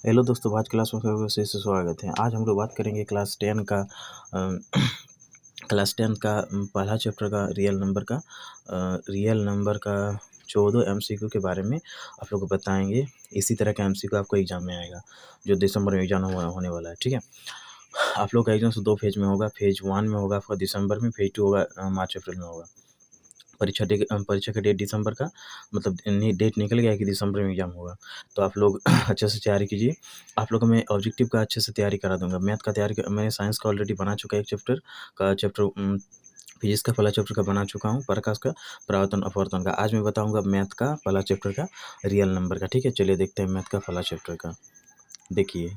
Hello दोस्तों, आज class में फिर से स्वागत है। आज हम लोग बात करेंगे क्लास 10 का पहला चैप्टर का रियल नंबर का 14 एमसीक्यू के बारे में आप लोग को बताएंगे। इसी तरह का एमसीक्यू आपको एग्जाम में आएगा, जो दिसंबर में एग्जाम होने वाला है। ठीक है, आप लोग का एग्जाम 2 फेज में होगा। फेज 1 में होगा आपका दिसंबर में, फेज 2 होगा मार्च अप्रैल में होगा। परीक्षा का डेट दिसंबर का मतलब डेट निकल गया कि दिसंबर में एग्जाम होगा। तो आप लोग अच्छे से तैयारी कीजिए। आप लोग को मैं ऑब्जेक्टिव का अच्छे से तैयारी करा दूंगा। मैथ का मैंने साइंस का ऑलरेडी बना चुका है एक चैप्टर फिजिक्स का पहला चैप्टर का बना चुका हूँ। प्रकाश का परावर्तन अपवर्तन का। आज मैं बताऊंगा मैथ का पहला चैप्टर का रियल नंबर का। ठीक है, चलिए देखते हैं मैथ का पहला चैप्टर का। देखिए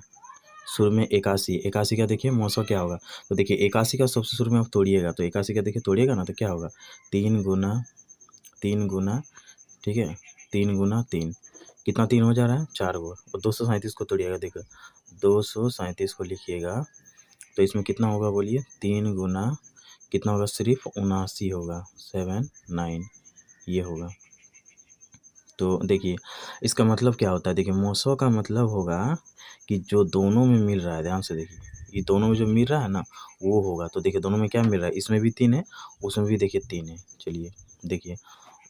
शुरू में 81 का देखिए मौसम क्या होगा। तो देखिए 81 का सबसे शुरू में आप तोड़िएगा, तो 81 का देखिए तोड़िएगा ना, तो क्या होगा 3 गुना, ठीक है 3 गुना 3 कितना 3 हो जा रहा है 4 गो। और 237 को तोड़िएगा, देखो 237 को लिखिएगा तो इसमें कितना होगा बोलिए। 3 गुना कितना होगा, सिर्फ 79 होगा, 79 ये होगा। तो देखिए इसका मतलब क्या होता है। देखिए मौसो का मतलब होगा कि जो दोनों में मिल रहा है, ध्यान से देखिए, ये दोनों में जो मिल रहा है ना वो होगा। तो देखिए दोनों में क्या मिल रहा है, इसमें भी 3 है, उसमें भी देखिए 3 है। चलिए देखिए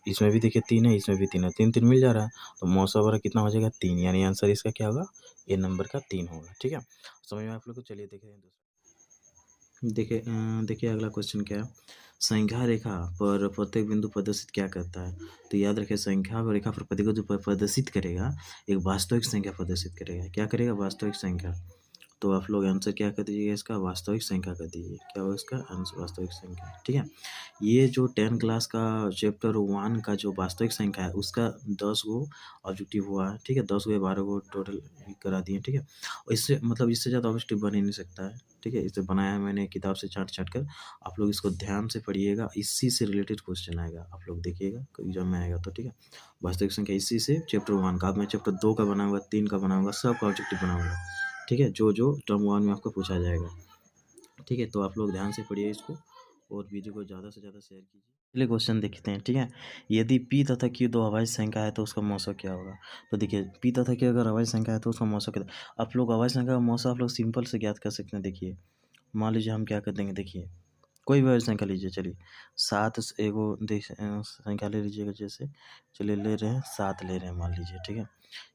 इसमें भी देखिए 3 है, इसमें भी 3 है, 3 3 मिल जा रहा है। तो मौसम वगैरह कितना हो जाएगा 3, यानी आंसर इसका क्या होगा, ए नंबर का 3 होगा। ठीक है, समझ में आप लोग को। चलिए देखें देखिए अगला क्वेश्चन क्या है। संख्या रेखा पर प्रत्येक बिंदु प्रदर्शित क्या करता है। तो याद रखें, संख्या रेखा पर प्रत्येक जो प्रदर्शित करेगा एक वास्तविक संख्या प्रदर्शित करेगा। क्या करेगा, वास्तविक संख्या। तो आप लोग आंसर क्या कर दीजिएगा, इसका वास्तविक संख्या कर दीजिए। क्या होगा इसका आंसर, वास्तविक संख्या। ठीक है, ये जो 10 क्लास का चैप्टर 1 का जो वास्तविक संख्या है उसका 10 गो ऑब्जेक्टिव हुआ है। ठीक है, 10 गो या 12 गो टोटल करा दिए। ठीक है, और इससे मतलब इससे ज़्यादा ऑब्जेक्टिव बन ही नहीं सकता है। ठीक है, इसे बनाया है मैंने किताब से छाट कर। आप लोग इसको ध्यान से पढ़िएगा, इसी से रिलेटेड क्वेश्चन आएगा, आप लोग देखिएगा एग्जाम में आएगा। तो ठीक है, वास्तविक संख्या इसी से चैप्टर 1 का। अब मैं चैप्टर 2 का बनाऊंगा, 3 का बनाऊंगा, सब का ऑब्जेक्टिव बनाऊंगा। ठीक है, जो जो टर्म 1 में आपको पूछा जाएगा। ठीक है, तो आप लोग ध्यान से पढ़िए इसको और वीडियो को ज़्यादा से ज़्यादा शेयर कीजिए। चलिए क्वेश्चन देखते हैं। ठीक है, यदि p तथा q दो अभाज्य संख्या है तो उसका मौसा क्या होगा। तो देखिए p तथा q अगर अभाज्य संख्या है तो उसका मौसा क्या। आप लोग अभाज्य संख्या का मौसा आप लोग सिंपल से ज्ञात कर सकते हैं। देखिए मान लीजिए हम क्या कर देंगे, देखिए कोई भी अभाज्य संख्या लीजिए। चलिए 7 एगो संख्या ले लीजिएगा, जैसे चलिए ले रहे हैं 7 ले रहे हैं मान लीजिए। ठीक है,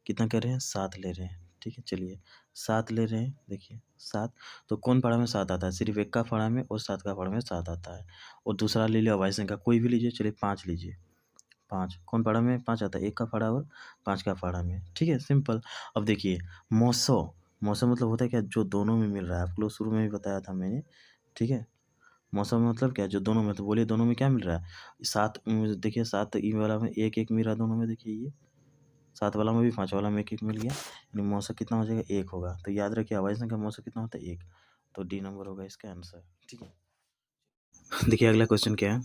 कितना कर रहे हैं 7 ले रहे हैं। ठीक है, चलिए 7 ले रहे हैं। देखिए 7 तो कौन पारा में 7 आता है, सिर्फ एक का पारा में और 7 का पारा में 7 आता है। और दूसरा ले लिया अभाज्य संख्या कोई भी लीजिए, चलिए 5 लीजिए। 5 कौन पारा में 5 आता है, एक का पारा और 5 का पारा में। ठीक है, सिंपल। अब देखिए मौसो मतलब होता है क्या, जो दोनों में मिल रहा है। आप लोग शुरू में भी बताया था मैंने। ठीक है, मौसम मतलब क्या, जो दोनों में। तो बोलिए दोनों में क्या मिल रहा है, 7। देखिए 7 ई वाला में एक एक मिल रहा है दोनों में। देखिए ये 7 वाला में भी 5 वाला में एक एक मिल गया, यानी मौसा कितना हो जाएगा 1 होगा। तो याद रखिए अभाज्य संख्या मौसा कितना होता है 1। तो डी नंबर होगा इसका आंसर। ठीक है, देखिए अगला क्वेश्चन क्या है।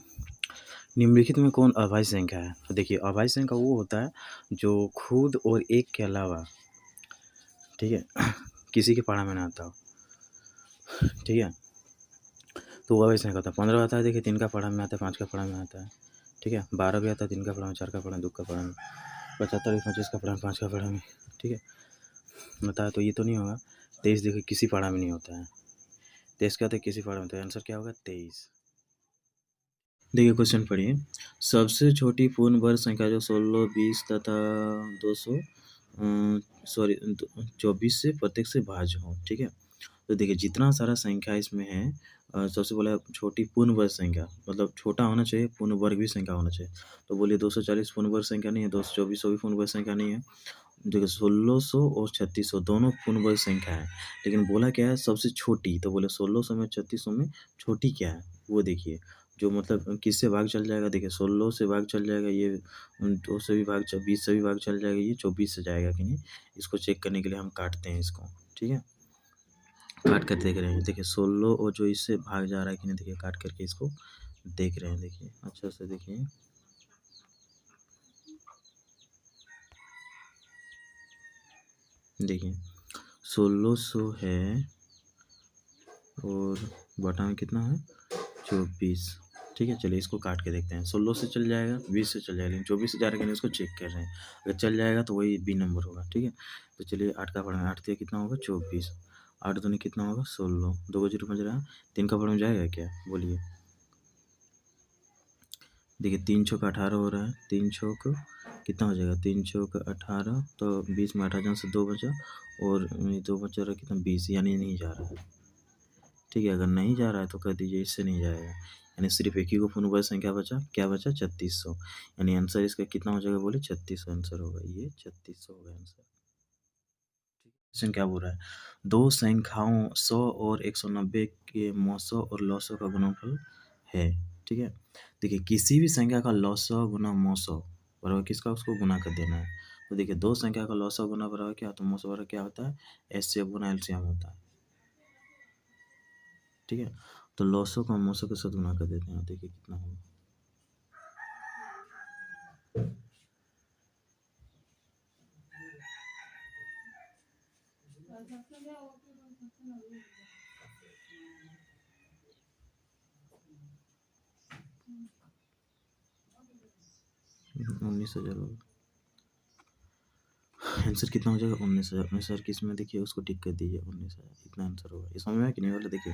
निम्नलिखित में कौन अभाज्य संख्या है। तो देखिए अभाज्य संख्या वो होता है जो खुद और एक के अलावा, ठीक है, किसी के पारा में ना आता हो। ठीक है, तो वो अभाज्य संख्या होता है। 15 आता है, देखिए 3 का पारा में आता है, 5 का पारा में आता है। ठीक है, 12 भी आता है, 3 का पारा में, 4 का पारा में, 2 का पारा में। 75 25 का पारा में, 5 का पारा में। ठीक है, बताया तो ये तो नहीं होगा। 23 देखिए किसी पारा में नहीं होता है। 23 क्या होता है, किसी पारा में। तो आंसर क्या होगा 23। देखिए क्वेश्चन पढ़िए। सबसे छोटी पूर्ण वर्ग संख्या जो 16 20 तथा 200 सॉरी 24 से प्रत्येक से भाज्य हो। ठीक है, तो देखिए जितना सारा संख्या इसमें है, सबसे पहले छोटी पूर्ण वर्ग संख्या मतलब छोटा होना चाहिए, पूर्ण वर्ग भी संख्या होना चाहिए। तो बोलिए 240 पूर्ण वर्ग संख्या नहीं है, 224 भी पूर्ण वर्ग संख्या नहीं है। देखिए 1600 और 3600 दोनों पूर्ण वर्ग संख्या है, लेकिन बोला क्या है सबसे छोटी। तो बोले 1600 में 3600 में छोटी क्या है वो देखिए। जो मतलब किससे भाग चल जाएगा, देखिए 16 से भाग चल जाएगा, ये 2 से भी भाग 20 से भी भाग चल जाएगा, ये 24 से जाएगा कि नहीं। इसको चेक करने के लिए हम काटते हैं इसको। ठीक है, काट कर देख रहे हैं। देखिए 16 और जो इससे भाग जा रहा है कि नहीं, देखिए काट करके इसको देख रहे हैं। देखिए अच्छा से देखिए, देखिए 1600 है और बटा में कितना है 24। ठीक है, चलिए इसको काट के देखते हैं। 16 से चल जाएगा, 20 से चल जाएगा, लेकिन 24 से जा रहा है कि नहीं उसको चेक कर रहे हैं। अगर चल जाएगा तो वही बी नंबर होगा। ठीक है, तो चलिए 8 का पढ़ना है। 8 तिया कितना होगा? 24। 8 दूनी कितना होगा? 16। 2 को 0 बच रहा है, 3 का पढ़ में जाएगा क्या? बोलिए। देखिए 3 छौक 18 हो रहा है। 3 छौक कितना हो जाएगा? 3 छौक 18, तो 20 में 18 से 2 बचा, और 2 बचा रहा कितना? 20, यानी नहीं जा रहा है। ठीक है, अगर नहीं जा रहा है तो कह दीजिए इससे नहीं जाएगा, यानी सिर्फ एक ही को पूर्ण वर्ग संख्या बचा। क्या बचा? 3600। यानी आंसर इसका कितना हो जाएगा? बोले 3600 आंसर होगा। ये 3600 होगा आंसर। क्वेश्चन क्या बोल रहा है? दो संख्याओं 100 और 190 के मौसों और लौसों का गुणनफल है। ठीक है, देखिए किसी भी संख्या का लौसौ गुना मौसौ बराबर किसका? उसको गुना कर देना है। तो देखिए दो संख्या का लौसौ गुना बराबर क्या? तो मौसौ बराबर क्या होता है? एचसीएफ गुना एलसीएम होता है। ठीक है, तो लौसौ को हम मौसौ के साथ गुना कर देते हैं। देखिए कितना होगा? उन्नीस हजार होगा आंसर। कितना हो जाएगा? 19,000। 19,000 किस में? देखिए उसको टिक कर दीजिए। 19,000 इतना आंसर होगा। ये समझ में आया कि नहीं? वाला देखिए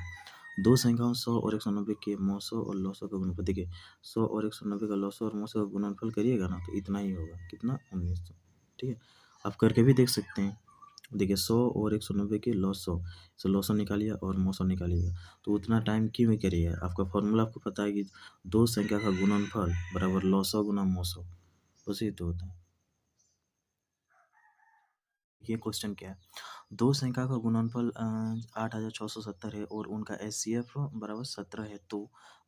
दो संख्याओं 100 और 190 के मौसों और लौसों का गुणनफल। देखिए 100 और 190 का लौसों और मौसों का गुणनफल करिएगा ना, तो इतना ही होगा। कितना? 1900। ठीक है, आप करके भी देख सकते हैं। देखिए 100 और 190 के लौसों से लौसों निकालिए और मौसों निकालिएगा, तो उतना टाइम क्यों ही करिए? आपका फॉर्मूला आपको पता है कि दो संख्या का गुणनफल बराबर लौसों गुना मौसों, उसी तो होता है। ये क्वेश्चन क्या है? दो संख्या का गुणनफल 8670 है और उनका एचसीएफ बराबर 17 है, तो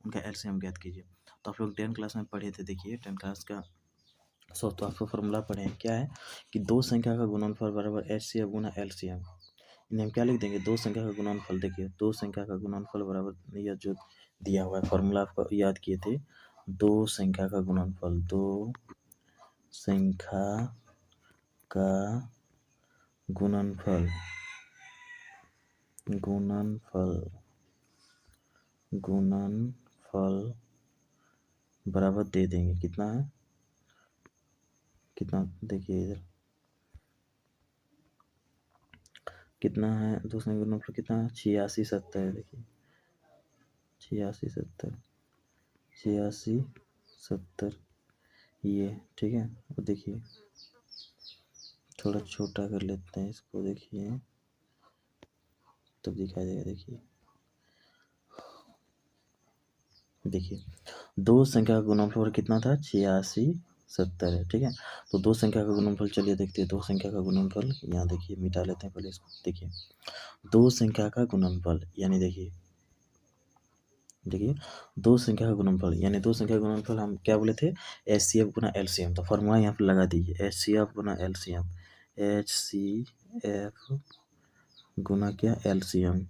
उनका एलसीएम ज्ञात कीजिए। तो आप लोग 10 क्लास में पढ़े थे। देखिए 10 क्लास का तो आपको फॉर्मूला पढ़े हैं। क्या है कि दो संख्या का गुणनफल बराबर एचसीएफ गुना एलसीएम। इन्हें हम क्या लिख देंगे? दो संख्या का गुणनफल। देखिए दो संख्या का गुणनफल बराबर यह जो दिया हुआ है फॉर्मूला आपको याद किए थे। दो संख्या का गुणनफल, दो संख्या का गुणनफल गुणनफल बराबर दे देंगे। कितना है? कितना? देखिए इधर कितना है? दो संख्या का गुणनफल कितना है? 8670 है। देखिए 8670, 8670 ये। ठीक है, और देखिए थोड़ा छोटा कर लेते हैं इसको। देखिए तब दिखाई देगा। देखिए दो संख्या का गुणनफल कितना था? 8670 है। ठीक है, तो दो संख्या का गुणनफल चलिए देखते हैं। दो संख्या का गुणनफल यहाँ देखिए, मिटा लेते हैं पहले इसको। देखिए दो संख्या का गुणनफल यानी देखिए दो संख्या का गुणनफल यानी दो संख्या का गुणनफल हम क्या बोले थे? एचसीएफ गुना एलसीएम। तो फॉर्मूला यहाँ पर लगा दीजिए, एचसीएफ गुना एलसीएम। एचसीएफ गुना क्या? एलसीएम।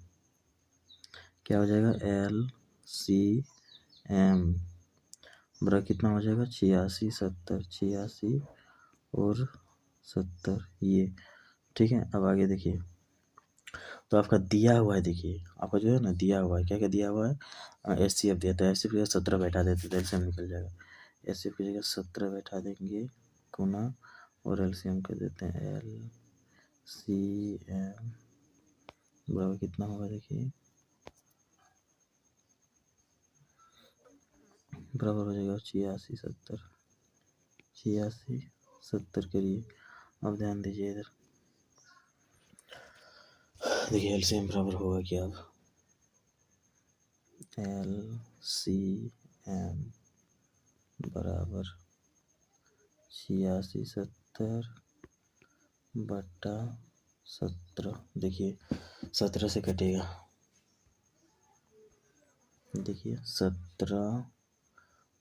क्या हो जाएगा? एलसीएम बराबर कितना हो जाएगा? 8670, 86 और 70 ये। ठीक है, अब आगे देखिए। तो आपका दिया हुआ है, देखिए आपका जो है ना दिया हुआ है, क्या क्या दिया हुआ है? एचसीएफ दिया, तो एचसीएफ की जगह 17 बैठा देते तो एलसीएम निकल जाएगा। एचसीएफ की जगह 17 बैठा देंगे गुना, और एलसीएम कर देते हैं एलसीएम बराबर कितना होगा? देखिए बराबर हो जाएगा 8670, 8670 करिए। अब ध्यान दीजिए इधर, देखिए एलसीएम बराबर होगा क्या? अब एलसीएम बराबर 8670 बटा 17। देखिए 17 से कटेगा। देखिए 17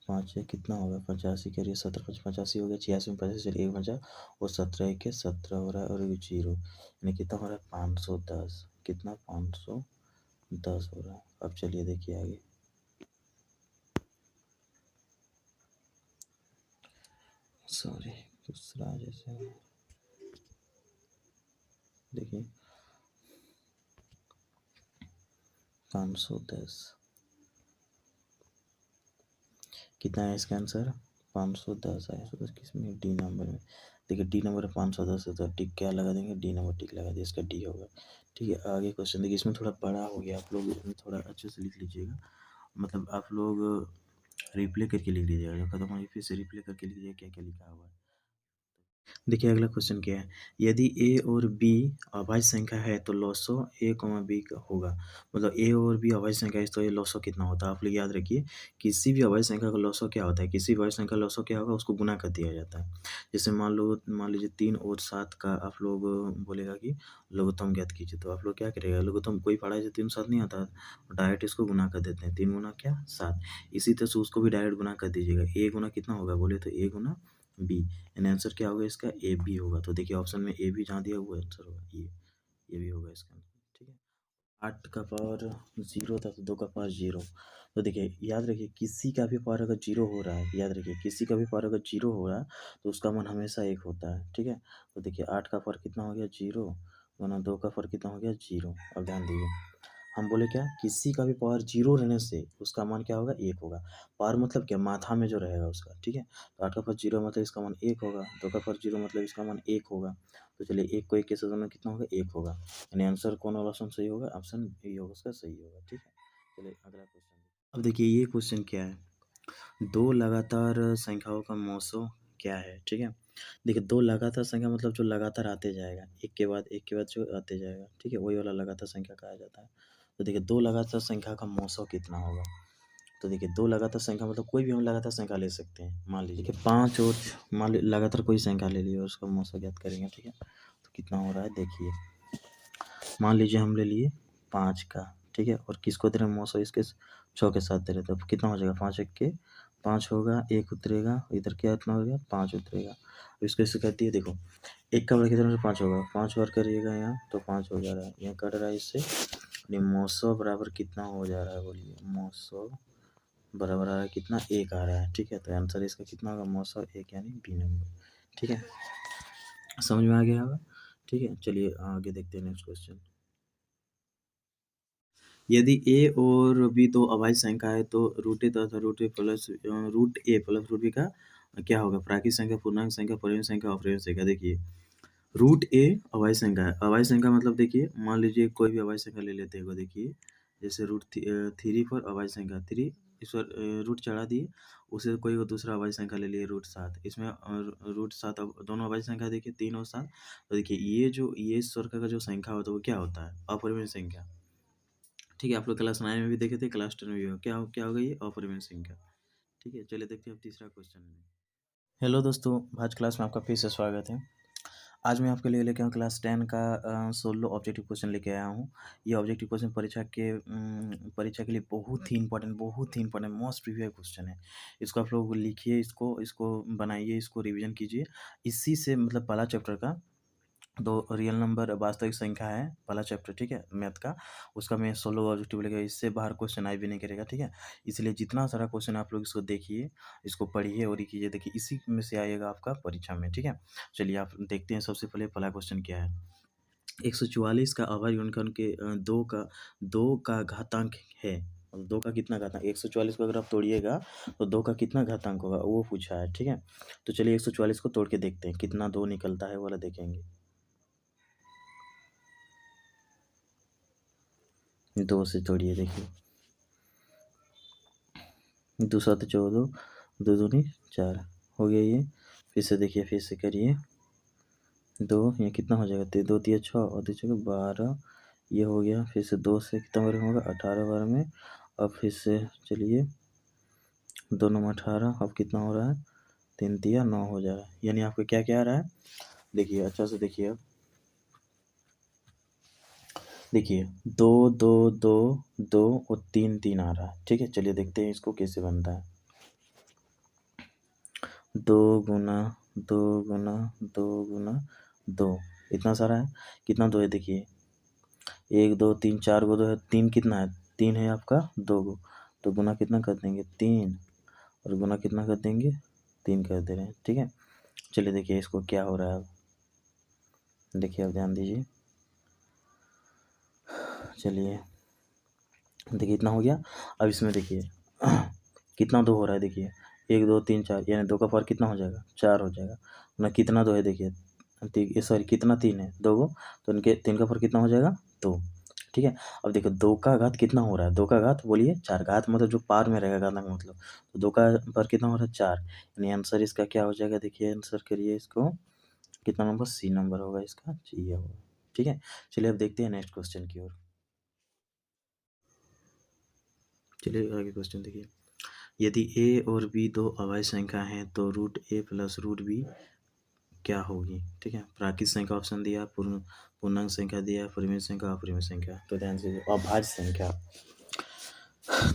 पाँच कितना होगा? 85 करिए। 17 5 85 हो गया। 86 में 85 चलिए एक बचा, और 17 एक 17 हो रहा है, और एक जीरो, यानी कितना हो रहा है? 510। कितना? 510 हो रहा है। अब चलिए देखिए आगे। सॉरी दूसरा जैसे देखिए 510 कितना है इसका आंसर? 510 है। तो किसमें? डी नंबर में। देखिए डी नंबर 510 है तो टिक क्या लगा देंगे? डी नंबर टिक लगा दिए, इसका डी होगा। ठीक है, आगे क्वेश्चन देखिए, इसमें थोड़ा बड़ा हो गया, आप लोग इसमें थोड़ा अच्छे से लिख लीजिएगा, मतलब आप लोग रिप्ले करके लिख लीजिएगा, जब खत्म हो फिर से रिप्ले करके लिख लीजिएगा क्या क्या लिखा हुआ है। देखिए अगला क्वेश्चन क्या है, यदि ए और बी अभाज्य संख्या है तो लॉसो ए कॉमा बी का होगा, मतलब ए और बी अभाज्य संख्या है तो ये लॉसो कितना होता है? आप लोग याद रखिए, किसी भी अभाज्य संख्या का लॉसो क्या होता है? किसी भी अभाज्य संख्या का लॉसो क्या होगा? उसको गुना कर दिया जाता है। जैसे मान लीजिए 3 और 7 का आप लोग बोलेगा कि लघुत्तम ज्ञात कीजिए, तो आप लोग क्या करेगा? लघुत्तम कोई पढ़ाई से 3 7 नहीं आता, डायरेक्ट इसको गुना कर देते हैं, 3 गुना क्या 7। इसी तरह से उसको भी डायरेक्ट गुना कर दीजिएगा, ए गुना कितना होगा बोले तो ए गुना बी, यानी आंसर क्या होगा इसका? ए बी होगा। तो देखिए ऑप्शन में ए बी जहाँ दिया हुआ आंसर होगा ये भी होगा इसका आंसर। ठीक है, 8 का पावर 0 था तो 2 का पावर 0। तो देखिए याद रखिए, किसी का भी पावर अगर 0 हो रहा है, याद रखिए किसी का भी पावर अगर 0 हो रहा है तो उसका मान हमेशा 1 होता है। ठीक है, तो देखिए 8 का पावर कितना हो गया? 0, वरना 2 का पावर कितना हो गया? 0। अब ध्यान दीजिए, हम बोले क्या? किसी का भी पावर 0 रहने से उसका मान क्या होगा? 1 होगा। पावर मतलब क्या? मात्रा में जो रहेगा उसका। ठीक है, तो 8 का पावर 0 मतलब इसका मान 1 होगा, 2 का पावर 0 मतलब इसका मान 1 होगा। तो चलिए 1 को 1 के साथ में कितना होगा? 1 होगा, यानी आंसर कौन वाला ऑप्शन सही होगा? ऑप्शन बी होगा उसका सही होगा। ठीक है, चलिए अगला क्वेश्चन। अब देखिए ये क्वेश्चन क्या है, दो लगातार संख्याओं का मौसो क्या है? ठीक है, देखिए दो लगातार संख्या मतलब जो लगातार आते जाएगा, एक के बाद जो आते जाएगा, ठीक है, वही वाला लगातार संख्या कहा जाता है। तो देखिए दो लगातार संख्या का मौसो कितना होगा? तो देखिए दो लगातार संख्या मतलब कोई भी हम लगातार संख्या ले सकते हैं, मान लीजिए कि 5 और मान ली लगातार कोई संख्या ले लिए, उसका मौसो ज्ञात करेंगे। ठीक है, तो कितना हो रहा है देखिए, मान लीजिए हम ले लिए 5 का, ठीक है, और किसको दे रहे हैं मौसो? इसके 6 के साथ दे रहे हैं, तो कितना हो जाएगा? 5 एक के 5 होगा, 1 उतरेगा, इधर क्या इतना हो गया? 5 उतरेगा। अब इसको ऐसे कहती है, देखो 1 का वर्ग कितने से 5 होगा? 5 बार करिएगा यहाँ तो 5 हो जा रहा है, यहाँ कट रहा है इससे, यानी मौसो बराबर कितना हो जा रहा है बोलिए? मौसो बराबर आ रहा है कितना? 1 आ रहा है। ठीक है, तो आंसर इसका कितना होगा? मौसो 1, यानी बी नंबर। ठीक है, समझ में आ गया होगा। ठीक है, चलिए आगे देखते हैं नेक्स्ट क्वेश्चन। यदि ए और बी दो अभाज्य संख्या है तो रूट ए तथा रूट ए प्लस रूट बी का क्या होगा? प्राकृत संख्या, पूर्णांक संख्या, परिमेय संख्या, अपरिमेय संख्या। देखिए रूट ए अभाज्य संख्या है, अभाज्य संख्या मतलब देखिए मान लीजिए कोई भी अभाज्य संख्या ले लेते हैं, देखिए जैसे थ्री पर अभाज्य संख्या 3, इस पर रूट चढ़ा दिए, उसे कोई दूसरा अभाज्य संख्या ले लिए रूट 7, इसमें रूट 7, अब दोनों अभाज्य संख्या देखिए 3 और 7, तो देखिए ये स्वर्ग का जो संख्या होता है वो क्या होता है? अपरिमेय संख्या। ठीक है, आप लोग क्लास 9 में भी देखे थे, क्लास 10 में भी हो, क्या होगा? ये अपरिमेय संख्या। ठीक है, चलिए देखते हैं अब तीसरा क्वेश्चन में। हेलो दोस्तों, आज क्लास में आपका फिर से स्वागत है। आज मैं आपके लिए लेके आया हूँ क्लास 10 का सोलो ऑब्जेक्टिव क्वेश्चन लेके आया हूँ। ये ऑब्जेक्टिव क्वेश्चन परीक्षा के लिए बहुत ही इंपॉर्टेंट मोस्ट प्रीवियस क्वेश्चन है। इसको आप लोग लिखिए, इसको बनाइए, इसको रिवीजन कीजिए। इसी से मतलब पहला चैप्टर का दो रियल नंबर वास्तविक संख्या है पहला चैप्टर, ठीक है, मैथ का, उसका मैं सोलो ऑब्जेक्टिव लेगा, इससे बाहर क्वेश्चन आई भी नहीं करेगा। ठीक है, इसलिए जितना सारा क्वेश्चन आप लोग इसको देखिए, इसको पढ़िए और ये कीजिए, देखिए इसी में से आएगा आपका परीक्षा में। ठीक है, चलिए आप देखते हैं सबसे पहले पहला क्वेश्चन क्या है। 144 का अभाज्य गुणनखंड के दो का घातांक है, और दो का कितना घातांक? 144 को अगर आप तोड़िएगा तो 2 का कितना घातांक होगा वो पूछा है। ठीक है, तो चलिए 144 को तोड़ के देखते हैं कितना 2 निकलता है वाला देखेंगे। 2 से तोड़िए, देखिए 2 7 14, 2 दूनी 4 हो गया ये। फिर से देखिए, फिर से करिए, 2 ये कितना हो जाएगा? 2 तिया 6 और 2 छः 12, ये हो गया। फिर से 2 से कितना बार होगा? 18 बार में। अब फिर से चलिए, 2 9 18, अब कितना हो रहा है? 3 तिया 9 हो जा रहा है, यानी आपको क्या क्या आ रहा है? देखिए अच्छा से देखिए, अब देखिए 2 2 2 2 और 3 3 आ रहा है। ठीक है, चलिए देखते हैं इसको कैसे बनता है। 2 गुना 2 गुना 2 गुना 2, इतना सारा है, कितना 2 है? देखिए 1 2 3 4 गो 2 है, 3 कितना है? 3 है आपका 2 गो, तो गुना कितना कर देंगे? 3, और गुना कितना कर देंगे? 3 कर दे रहे हैं। ठीक है, चलिए देखिए इसको क्या हो रहा है। अब देखिए, अब ध्यान दीजिए, चलिए देखिए इतना हो गया। अब इसमें देखिए कितना 2 हो रहा है, देखिए 1 2 3 4 यानी 2 का पावर कितना हो जाएगा 4 हो जाएगा ना। कितना 2 है देखिए, सॉरी कितना 3 है 2 को, तो इनके 3 का पावर कितना हो जाएगा 2। ठीक है, अब देखो 2 का घात कितना हो रहा है, 2 का घात बोलिए 4, घात मतलब जो पावर में रहेगा घात का मतलब, तो 2 का पावर कितना हो रहा है 4, यानी आंसर इसका क्या हो जाएगा, देखिए आंसर करिए इसको, कितना नंबर, सी नंबर होगा इसका, जी ये होगा। ठीक है, चलिए अब देखते हैं नेक्स्ट क्वेश्चन की ओर। चलिए आगे क्वेश्चन देखिए, यदि ए और बी दो अवयव संख्या हैं तो रूट ए प्लस रूट बी क्या होगी। ठीक है, प्राकृत संख्या ऑप्शन दिया, पूर्णांक संख्या दिया, परिमित संख्या, अपरिमित संख्या। तो ध्यान से अभाज्य संख्या,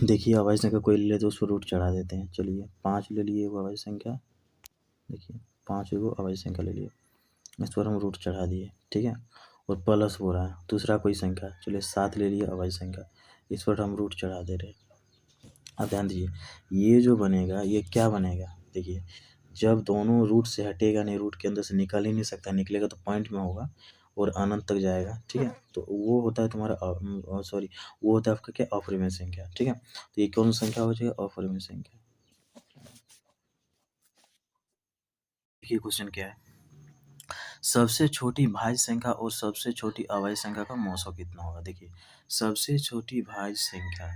देखिए अभाज्य संख्या कोई ले ले तो उस पर रूट चढ़ा देते हैं। चलिए 5 ले लिए वो अभाज्य संख्या, देखिए 5 वो अभाज्य संख्या ले लिए, इस पर हम रूट चढ़ा दिए। ठीक है, और प्लस हो रहा है दूसरा कोई संख्या, चलिए 7 ले लिए अभाज्य संख्या, इस पर हम रूट चढ़ा दे रहे हैं। अब ध्यान दीजिए, ये जो बनेगा ये क्या बनेगा, देखिए जब दोनों रूट से हटेगा नहीं, रूट के अंदर से निकल ही नहीं सकता, निकलेगा तो पॉइंट में होगा और अनंत तक जाएगा। ठीक है, तो वो होता है तुम्हारा सॉरी, वो होता है आपका क्या, अपरिमेय संख्या। ठीक है, तो ये कौन सी संख्या हो जाएगा, अपरिमेय संख्या। देखिए क्वेश्चन क्या है, सबसे छोटी भाज्य संख्या और सबसे छोटी अभाज्य संख्या का मौसो कितना होगा। देखिए सबसे छोटी भाज्य संख्या,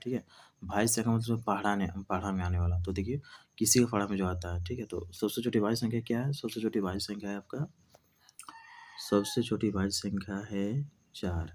ठीक है, भाज्य संख्या मतलब पहाड़ा में आने वाला, तो देखिए किसी का पहाड़ा में जो आता है। ठीक है, तो सबसे छोटी भाज्य संख्या क्या है, सबसे छोटी भाज्य संख्या है आपका, सबसे छोटी भाज्य संख्या है 4।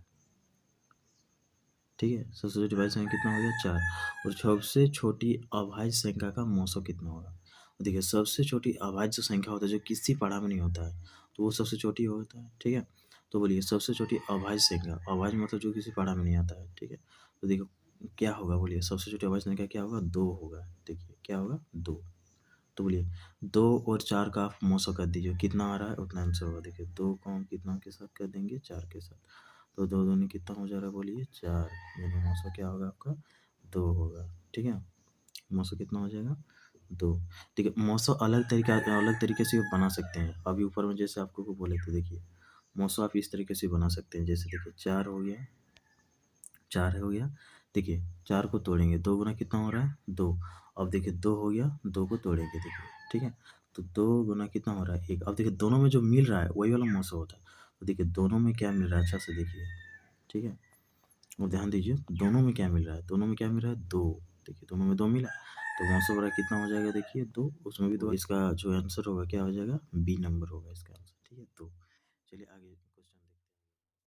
ठीक है, सबसे छोटी भाज्य संख्या कितना हो गया 4, और सबसे छोटी अभाज्य संख्या का मौसो कितना होगा। देखिए सबसे छोटी अभाज्य संख्या होता है जो किसी पढ़ा में नहीं होता है, तो वो सबसे छोटी होता है। ठीक है, तो बोलिए सबसे छोटी अभाज्य संख्या, अभाज्य मतलब जो किसी पढ़ा में नहीं आता है। ठीक है, तो देखो क्या होगा, बोलिए सबसे छोटी अभाज्य संख्या क्या होगा, 2 होगा। देखिए क्या होगा 2, तो बोलिए 2 और 4 का आप मौसो कर दीजिए, कितना आ रहा है उतना आंसर होगा। देखिए 2 को हम कितना के साथ कर देंगे, 4 के साथ, तो 2 दूनी कितना हो जा रहा है, बोलिए 4, यानी मौसो क्या होगा आपका 2 होगा। ठीक है, मौसो कितना हो जाएगा 2। ठीक है, मौसो अलग तरीके से बना सकते हैं। अभी ऊपर में जैसे आपको को बोले थे, देखिए मौसो आप इस तरीके से बना सकते हैं, जैसे देखिए 4 हो गया, 4 हो गया, देखिए 4 को तोड़ेंगे, 2 गुना कितना हो रहा है 2, अब देखिए 2 हो गया, 2 को तोड़ेंगे देखिए। ठीक है, तो 2 गुना कितना हो रहा है 1, अब देखिए दोनों में जो मिल रहा है वही वाला मौसो होता है। तो देखिए दोनों में क्या मिल रहा है, अच्छा से देखिए। ठीक है, और ध्यान दीजिए दोनों में क्या मिल रहा है, दोनों में क्या मिल रहा है 2, देखिए दोनों में 2 मिला, तो मौसो बड़ा कितना हो जाएगा, देखिए 2, उसमें भी 2, इसका जो आंसर होगा क्या हो जाएगा, बी नंबर होगा इसका आंसर। ठीक है, तो चलिए आगे।